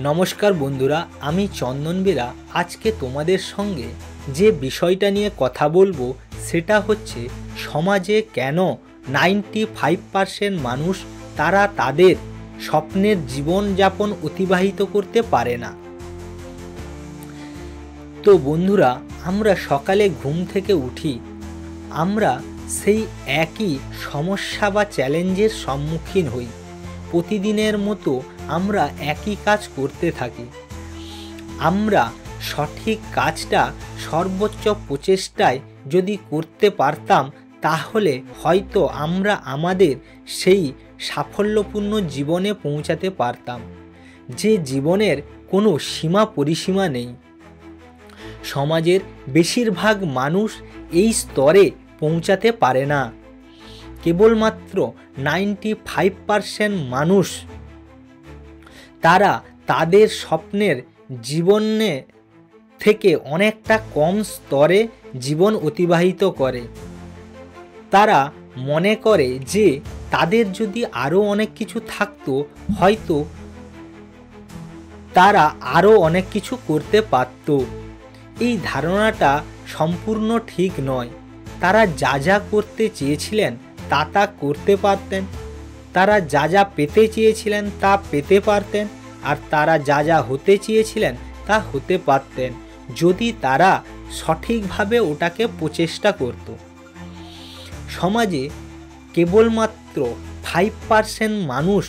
নমস্কার বন্ধুরা, আমি চন্দন বেরা। আজকে তোমাদের সঙ্গে যে বিষয়টা নিয়ে কথা বলবো সেটা হচ্ছে সমাজে কেন 95% মানুষ তারা তাদের স্বপ্নের জীবনযাপন অতিবাহিত করতে পারে না। তো বন্ধুরা, আমরা সকালে ঘুম থেকে উঠি, আমরা সেই একই সমস্যা বা চ্যালেঞ্জের সম্মুখীন হই। প্রতিদিনের মতো আমরা একই কাজ করতে থাকি। আমরা সঠিক কাজটা সর্বোচ্চ প্রচেষ্টায় যদি করতে পারতাম, তাহলে হয়তো আমরা আমাদের সেই সাফল্যপূর্ণ জীবনে পৌঁছাতে পারতাম, যে জীবনের কোনো সীমা পরিসীমা নেই। সমাজের বেশিরভাগ মানুষ এই স্তরে পৌঁছাতে পারে না। কেবলমাত্র 95% মানুষ তারা তাদের স্বপ্নের জীবনে থেকে অনেকটা কম স্তরে জীবন অতিবাহিত করে। তারা মনে করে যে তাদের যদি আরও অনেক কিছু থাকতো, হয়তো তারা আরও অনেক কিছু করতে পারত। এই ধারণাটা সম্পূর্ণ ঠিক নয়। তারা যা যা করতে চেয়েছিলেন তা করতে পারতেন, তারা যা যা পেতে চেয়েছিলেন তা পেতে পারতেন, আর তারা যা যা হতে চেয়েছিলেন তা হতে পারতেন, যদি তারা সঠিকভাবে ওটাকে প্রচেষ্টা করত। সমাজে কেবলমাত্র 5% মানুষ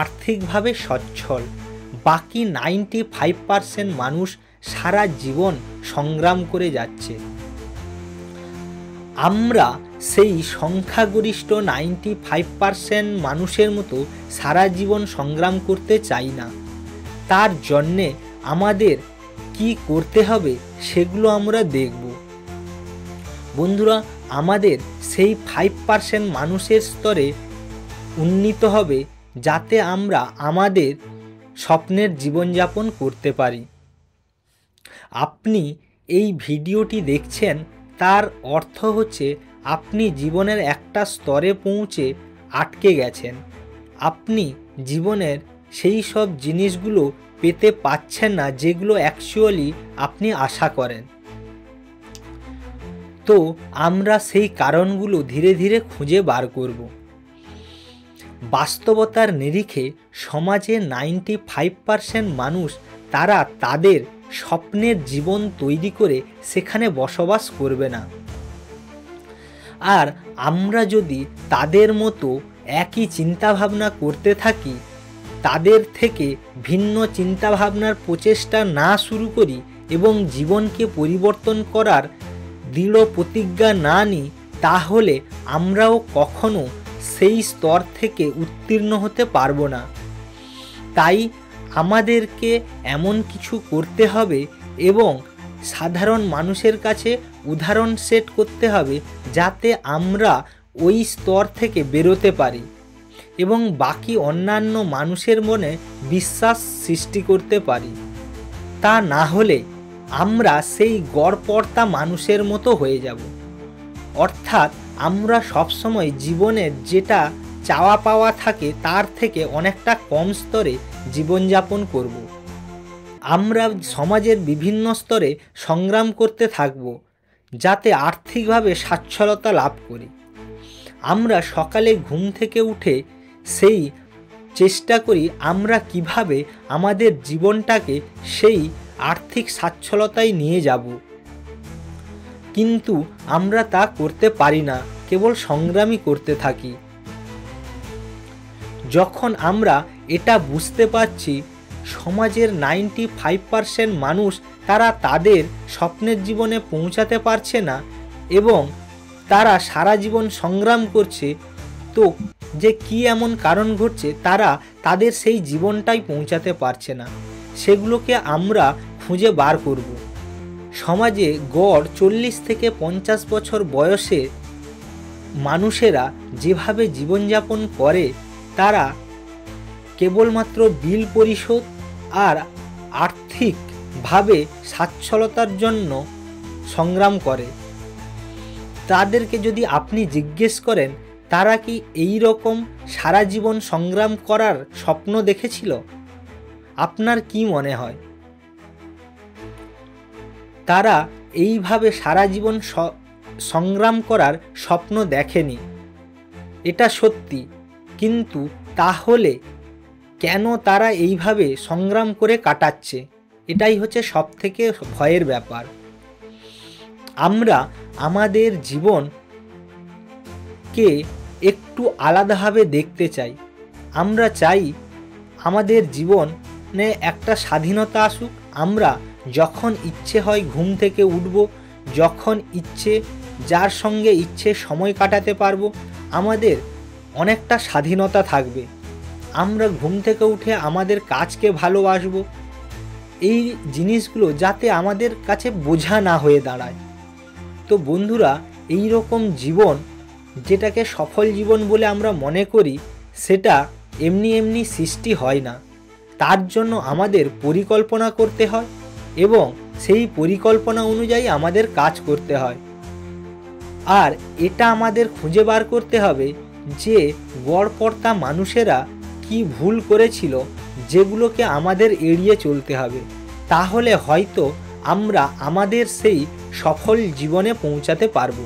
আর্থিকভাবে সচ্ছল, বাকি 95% মানুষ সারা জীবন সংগ্রাম করে যাচ্ছে। আমরা সেই সংখ্যাগরিষ্ঠ 95% মানুষের মতো সারা জীবন সংগ্রাম করতে চাই না। তার জন্যে আমাদের কি করতে হবে সেগুলো আমরা দেখব। বন্ধুরা, আমাদের সেই 5% মানুষের স্তরে উন্নীত হবে, যাতে আমরা আমাদের স্বপ্নের জীবনযাপন করতে পারি। আপনি এই ভিডিওটি দেখছেন, তার অর্থ হচ্ছে আপনি জীবনের একটা স্তরে পৌঁছে আটকে গেছেন। আপনি জীবনের সেই সব জিনিসগুলো পেতে পাচ্ছেন না যেগুলো অ্যাকচুয়ালি আপনি আশা করেন। তো আমরা সেই কারণগুলো ধীরে ধীরে খুঁজে বার করব। বাস্তবতার নিরিখে সমাজে 95% মানুষ তারা তাদের স্বপ্নের জীবন তৈরি করে সেখানে বসবাস করবে না। আর আমরা যদি তাদের মতো একই চিন্তাভাবনা করতে থাকি, তাদের থেকে ভিন্ন চিন্তাভাবনার প্রচেষ্টা না শুরু করি এবং জীবনকে পরিবর্তন করার দৃঢ় প্রতিজ্ঞা না নিই, তাহলে আমরাও কখনো সেই স্তর থেকে উত্তীর্ণ হতে পারবো না। তাই আমাদেরকে এমন কিছু করতে হবে এবং সাধারণ মানুষের কাছে উদাহরণ সেট করতে হবে, যাতে আমরা ওই স্তর থেকে বেরোতে পারি এবং বাকি অন্যান্য মানুষের মনে বিশ্বাস সৃষ্টি করতে পারি। তা না হলে আমরা সেই গড়পড়তা মানুষের মতো হয়ে যাব। অর্থাৎ আমরা সবসময় জীবনের যেটা চাওয়া পাওয়া থাকে তার থেকে অনেকটা কম স্তরে জীবনযাপন করব। আমরা সমাজের বিভিন্ন স্তরে সংগ্রাম করতে থাকব, যাতে আর্থিকভাবে সচ্ছলতা লাভ করি। আমরা সকালে ঘুম থেকে উঠে সেই চেষ্টা করি আমরা কিভাবে আমাদের জীবনটাকে সেই আর্থিক সচ্ছলতায় নিয়ে যাব, কিন্তু আমরা তা করতে পারি না, কেবল সংগ্রামই করতে থাকি। যখন আমরা এটা বুঝতে পারছি সমাজের 95% মানুষ তারা তাদের স্বপ্নের জীবনে পৌঁছাতে পারছে না এবং তারা সারা জীবন সংগ্রাম করছে, তো যে কি এমন কারণ ঘটছে তারা তাদের সেই জীবনটাই পৌঁছাতে পারছে না, সেগুলোকে আমরা খুঁজে বার করব। সমাজে গড় 40 থেকে 50 বছর বয়সে মানুষেরা যেভাবে জীবনযাপন করে, তারা কেবলমাত্র বিল পরিশোধ আর আর্থিকভাবে সচ্ছলতার জন্য সংগ্রাম করে। তাদেরকে যদি আপনি জিজ্ঞেস করেন তারা কি এই রকম সারা জীবন সংগ্রাম করার স্বপ্ন দেখেছিল? আপনার কি মনে হয়? তারা এইভাবে সারা জীবন সংগ্রাম করার স্বপ্ন দেখেনি, এটা সত্যি। কিন্তু তাহলে কেন তারা এইভাবে সংগ্রাম করে কাটাচ্ছে? এটাই হচ্ছে সবথেকে ভয়ের ব্যাপার। আমরা আমাদের জীবনকে একটু আলাদাভাবে দেখতে চাই। আমরা চাই আমাদের জীবনে একটা স্বাধীনতা আসুক। আমরা যখন ইচ্ছে হয় ঘুম থেকে উঠব, যখন ইচ্ছে যার সঙ্গে ইচ্ছে সময় কাটাতে পারবো, আমাদের অনেকটা স্বাধীনতা থাকবে। আমরা ঘুম থেকে উঠে আমাদের কাজকে ভালোবাসবো। এই জিনিসগুলো যাতে আমাদের কাছে বোঝা না হয়ে দাঁড়ায়। তো বন্ধুরা, এই রকম জীবন যেটাকে সফল জীবন বলে আমরা মনে করি, সেটা এমনি এমনি সৃষ্টি হয় না। তার জন্য আমাদের পরিকল্পনা করতে হয় এবং সেই পরিকল্পনা অনুযায়ী আমাদের কাজ করতে হয়। আর এটা আমাদের খুঁজে বার করতে হবে যে গড়পড়তা মানুষেরা কি ভুল করেছিল, যেগুলোকে আমাদের এড়িয়ে চলতে হবে। তাহলে হয়তো আমরা আমাদের সেই সফল জীবনে পৌঁছাতে পারবো।